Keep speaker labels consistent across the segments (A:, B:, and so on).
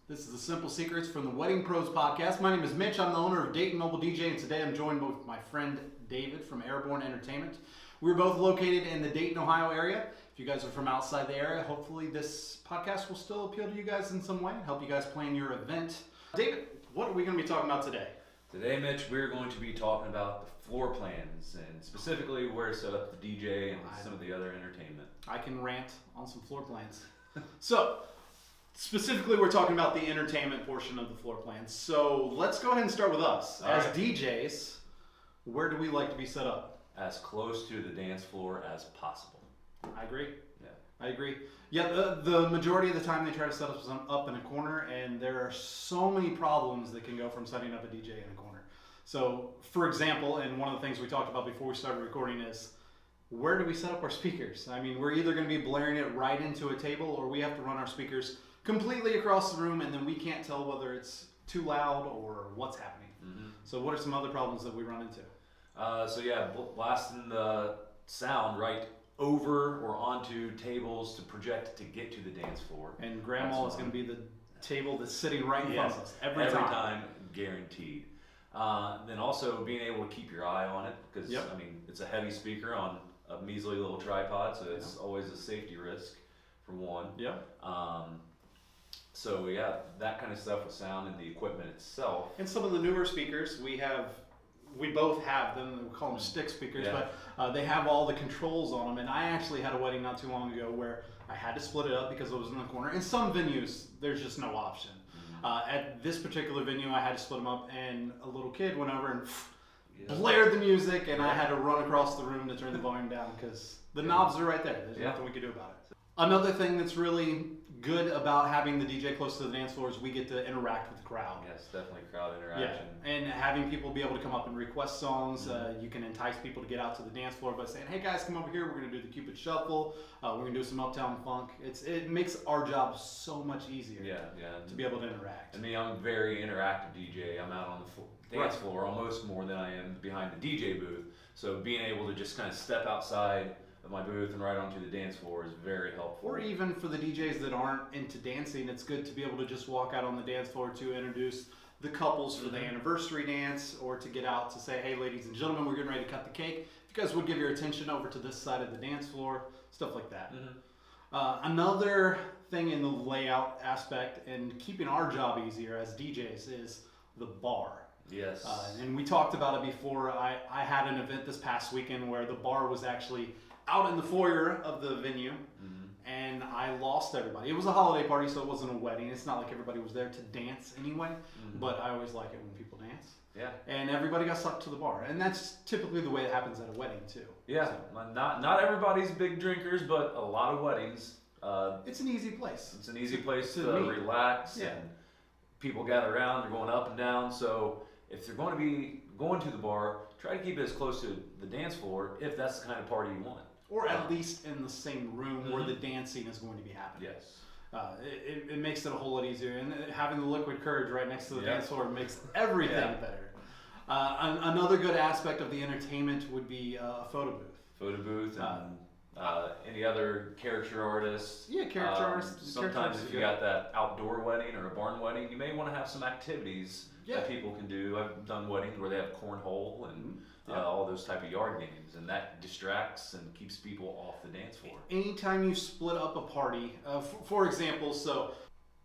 A: This is the Simple Secrets from the Wedding Pros podcast. My name is Mitch. I'm the owner of Dayton Mobile DJ, and today I'm joined with my friend David from Airborne Entertainment. We're both located in the Dayton, Ohio area. If you guys are from outside the area, hopefully this podcast will still appeal to you guys in some way, help you guys plan your event. David, what are we going to be talking about today?
B: Today, Mitch, we're going to be talking about the floor plans and specifically where to set up the DJ and some of the other entertainment.
A: I can rant on some floor plans. So, specifically, we're talking about the entertainment portion of the floor plan. So let's go ahead and start with us. As DJs, where do we like to be set up?
B: As close to the dance floor as possible.
A: I agree.
B: Yeah.
A: I agree. Yeah, the majority of the time they try to set us up in a corner, and there are so many problems that can go from setting up a DJ in a corner. So, for example, and one of the things we talked about before we started recording is, where do we set up our speakers? I mean, we're either going to be blaring it right into a table, or we have to run our speakers completely across the room, and then we can't tell whether it's too loud or what's happening. Mm-hmm. So what are some other problems that we run into?
B: Blasting the sound right over or onto tables to project to get to the dance floor.
A: And Grandma is going to be the table that's sitting right in front of us every time,
B: guaranteed. Then also being able to keep your eye on it, because I mean, it's a heavy speaker on a measly little tripod, so it's always a safety risk for one. So that kind of stuff with sound and the equipment itself.
A: And some of the newer speakers, we both have them, we call them stick speakers, but they have all the controls on them. And I actually had a wedding not too long ago where I had to split it up because it was in the corner. In some venues, there's just no option. At this particular venue, I had to split them up, and a little kid went over and blared the music, and I had to run across the room to turn the volume down because the knobs are right there. There's nothing we can do about it. Another thing that's really good about having the DJ close to the dance floor is we get to interact with the crowd.
B: Yes, definitely crowd interaction.
A: Yeah, and having people be able to come up and request songs. You can entice people to get out to the dance floor by saying, "Hey guys, come over here. We're going to do the Cupid Shuffle. We're going to do some Uptown Funk." It makes our job so much easier. To be able to interact.
B: I mean, I'm a very interactive DJ. I'm out on the dance floor almost more than I am behind the DJ booth. So being able to just kind of step outside of my booth and right onto the dance floor is very helpful.
A: Or even for the DJs that aren't into dancing, it's good to be able to just walk out on the dance floor to introduce the couples for the anniversary dance, or to get out to say, "Hey ladies and gentlemen, we're getting ready to cut the cake. If you guys would give your attention over to this side of the dance floor," stuff like that. Another thing in the layout aspect and keeping our job easier as DJs is the bar.
B: Yes.
A: And we talked about it before. I had an event this past weekend where the bar was actually out in the foyer of the venue, and I lost everybody. It was a holiday party, so it wasn't a wedding. It's not like everybody was there to dance anyway, but I always like it when people dance.
B: Yeah.
A: And everybody got sucked to the bar, and that's typically the way it happens at a wedding too.
B: Yeah. So, not everybody's big drinkers, but a lot of weddings.
A: It's an easy place.
B: It's an easy place to relax, and people gather around. They're going up and down, so if they're going to be going to the bar, try to keep it as close to the dance floor if that's the kind of party you want.
A: Or at least in the same room where the dancing is going to be happening.
B: Yes.
A: It makes it a whole lot easier. And having the liquid courage right next to the dance floor makes everything better. Another good aspect of the entertainment would be a photo booth.
B: Photo booth and any other character artists.
A: Yeah, character artists.
B: Sometimes if you got that outdoor wedding or a barn wedding, you may want to have some activities that people can do. I've done weddings where they have cornhole and all those type of yard games, and that distracts and keeps people off the dance floor.
A: Anytime you split up a party, for example, so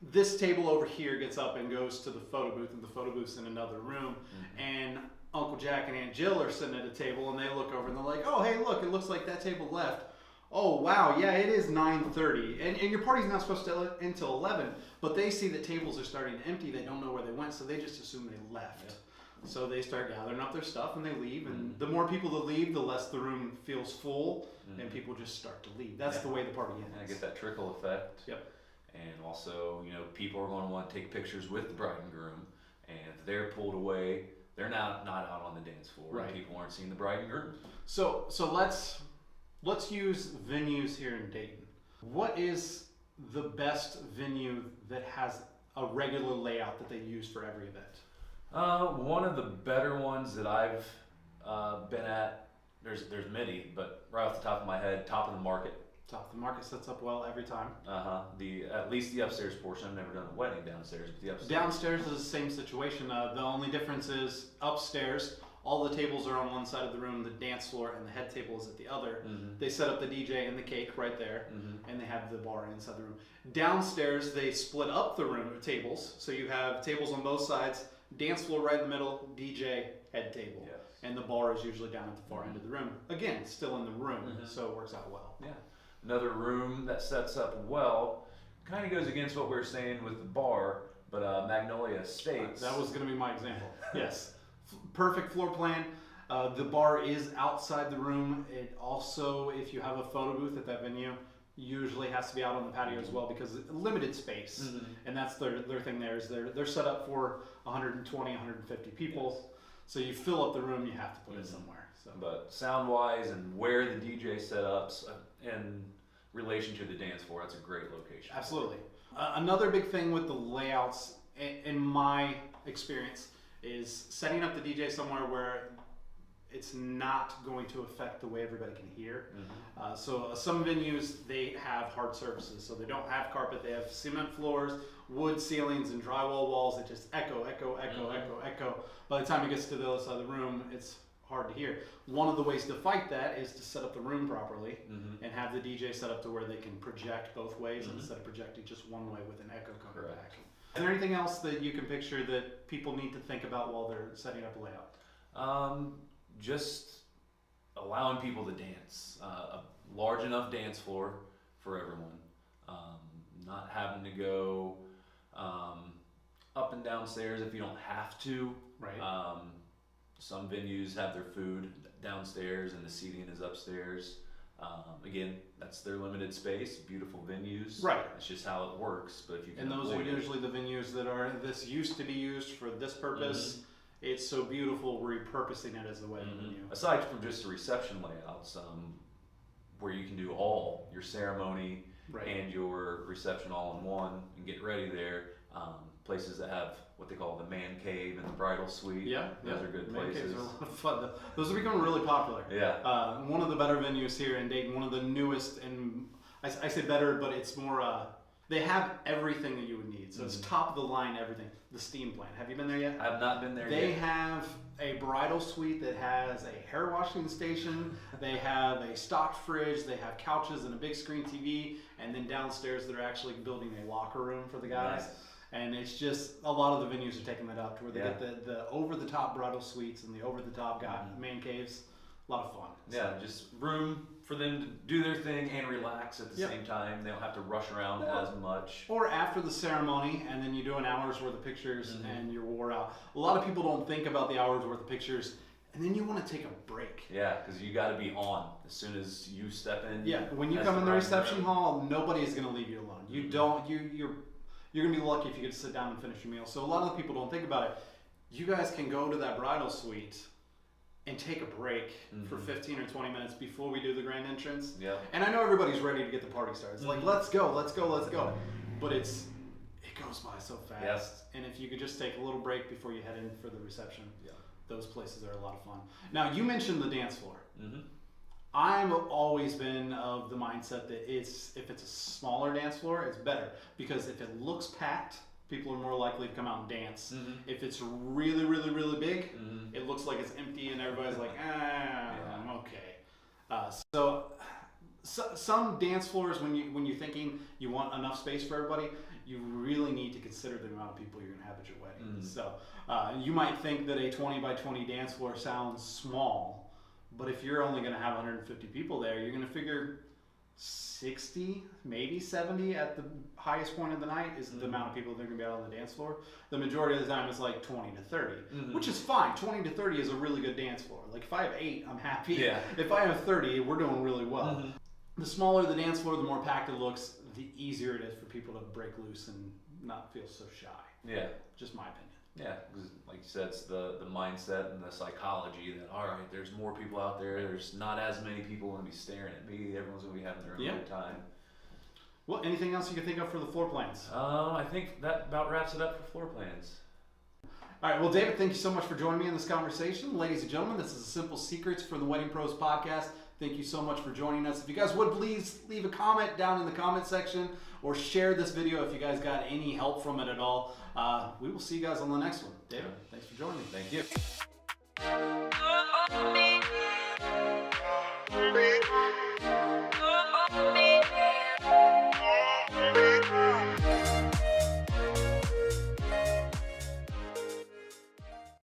A: this table over here gets up and goes to the photo booth, and the photo booth's in another room, and Uncle Jack and Aunt Jill are sitting at a table, and they look over and they're like, "Oh, hey, look, it looks like that table left. Oh, wow, yeah, it is 9:30. And your party's not supposed to end until 11, but they see that tables are starting to empty. They don't know where they went, so they just assume they left. Yeah. So they start gathering up their stuff and they leave. And the more people that leave, the less the room feels full, and people just start to leave. That's the way the party ends.
B: And I get that trickle effect.
A: Yep.
B: And also, people are going to want to take pictures with the bride and groom, and if they're pulled away, they're not out on the dance floor. Right. And people aren't seeing the bride and groom.
A: So let's use venues here in Dayton. What is the best venue that has a regular layout that they use for every event?
B: One of the better ones that I've been at, there's many, but right off the top of my head, Top of the Market.
A: Top. The market sets up well every time.
B: At least the upstairs portion. I've never done a wedding downstairs, but the upstairs.
A: Downstairs is the same situation. The only difference is upstairs, all the tables are on one side of the room, the dance floor and the head table is at the other. They set up the DJ and the cake right there, and they have the bar inside the room. Downstairs, they split up the room tables, so you have tables on both sides, dance floor right in the middle, DJ, head table.
B: Yes.
A: And the bar is usually down at the far end of the room. Again, still in the room, so it works out well.
B: Yeah. Another room that sets up well, kind of goes against what we were saying with the bar, but Magnolia Estates.
A: That was going to be my example. Yes. Perfect floor plan. The bar is outside the room. It also, if you have a photo booth at that venue, usually has to be out on the patio as well because limited space. And that's their thing there is they're set up for 120, 150 people. Yes. So you fill up the room, you have to put it somewhere. So.
B: But sound-wise and where the DJ setups in relation to the dance floor, that's a great location.
A: Absolutely. Another big thing with the layouts, in my experience, is setting up the DJ somewhere where it's not going to affect the way everybody can hear. So some venues, they have hard surfaces. So they don't have carpet, they have cement floors, wood ceilings, and drywall walls that just echo, echo, echo, echo, echo. By the time it gets to the other side of the room, it's hard to hear. One of the ways to fight that is to set up the room properly and have the DJ set up to where they can project both ways instead of projecting just one way with an echo coming back. Is there anything else that you can picture that people need to think about while they're setting up a layout?
B: Just allowing people to dance. A large enough dance floor for everyone. Not having to go up and downstairs if you don't have to.
A: Right.
B: Some venues have their food downstairs and the seating is upstairs. Again, that's their limited space, beautiful venues.
A: Right.
B: It's just how it works. But if you can
A: and those are usually the venues that are, this used to be used for this purpose. It's so beautiful repurposing it as a wedding venue.
B: Aside from just the reception layouts, where you can do all your ceremony and your reception all in one and get ready there. Places that have what they call the man cave and the bridal suite. Those are good
A: man
B: places.
A: Caves are a lot of fun. Those are becoming really popular. One of the better venues here in Dayton, one of the newest, and I say better, but it's more, they have everything that you would need. So it's top of the line, everything. The steam plant. Have you been there yet?
B: I've not been there yet.
A: They have a bridal suite that has a hair washing station. They have a stocked fridge. They have couches and a big screen TV. And then downstairs, they're actually building a locker room for the guys.
B: Nice.
A: And it's just, a lot of the venues are taking that up to where they get the over-the-top bridal suites and the over-the-top man caves. A lot of fun.
B: Yeah, just room for them to do their thing and relax at the same time. They don't have to rush around as much.
A: Or after the ceremony, and then you do an hour's worth of pictures and you're wore out. A lot of people don't think about the hour's worth of pictures, and then you want to take a break.
B: Yeah, because you got to be on as soon as you step in.
A: Yeah, when you come in the reception hall, nobody is going to leave you alone. You don't. You're going to be lucky if you get to sit down and finish your meal. So a lot of the people don't think about it. You guys can go to that bridal suite and take a break for 15 or 20 minutes before we do the grand entrance.
B: Yeah.
A: And I know everybody's ready to get the party started. It's like, let's go, let's go, let's go. But it goes by so fast.
B: Yes.
A: And if you could just take a little break before you head in for the reception, those places are a lot of fun. Now, you mentioned the dance floor. I've always been of the mindset that if it's a smaller dance floor, it's better. Because if it looks packed, people are more likely to come out and dance. If it's really, really, really big, it looks like it's empty and everybody's like, I'm okay. So some dance floors, when you're thinking you want enough space for everybody, you really need to consider the amount of people you're going to have at your wedding. So you might think that a 20 by 20 dance floor sounds small, but if you're only going to have 150 people there, you're going to figure 60, maybe 70 at the highest point of the night is the amount of people that are going to be out on the dance floor. The majority of the time is like 20 to 30, which is fine. 20 to 30 is a really good dance floor. Like if I have 8, I'm happy.
B: Yeah.
A: If I have 30, we're doing really well. The smaller the dance floor, the more packed it looks, the easier it is for people to break loose and not feel so shy.
B: Yeah.
A: Just my opinion.
B: Yeah, because like you said, it's the mindset and the psychology that, all right, there's more people out there. There's not as many people going to be staring at me. Everyone's going to be having their own good time.
A: Well, anything else you can think of for the floor plans?
B: I think that about wraps it up for floor plans.
A: All right, well, David, thank you so much for joining me in this conversation. Ladies and gentlemen, this is the Simple Secrets for the Wedding Pros podcast. thank you so much for joining us. If you guys would please leave a comment down in the comment section or share this video if you guys got any help from it at all. We will see you guys on the next one. David, thanks for joining me.
B: Thank you.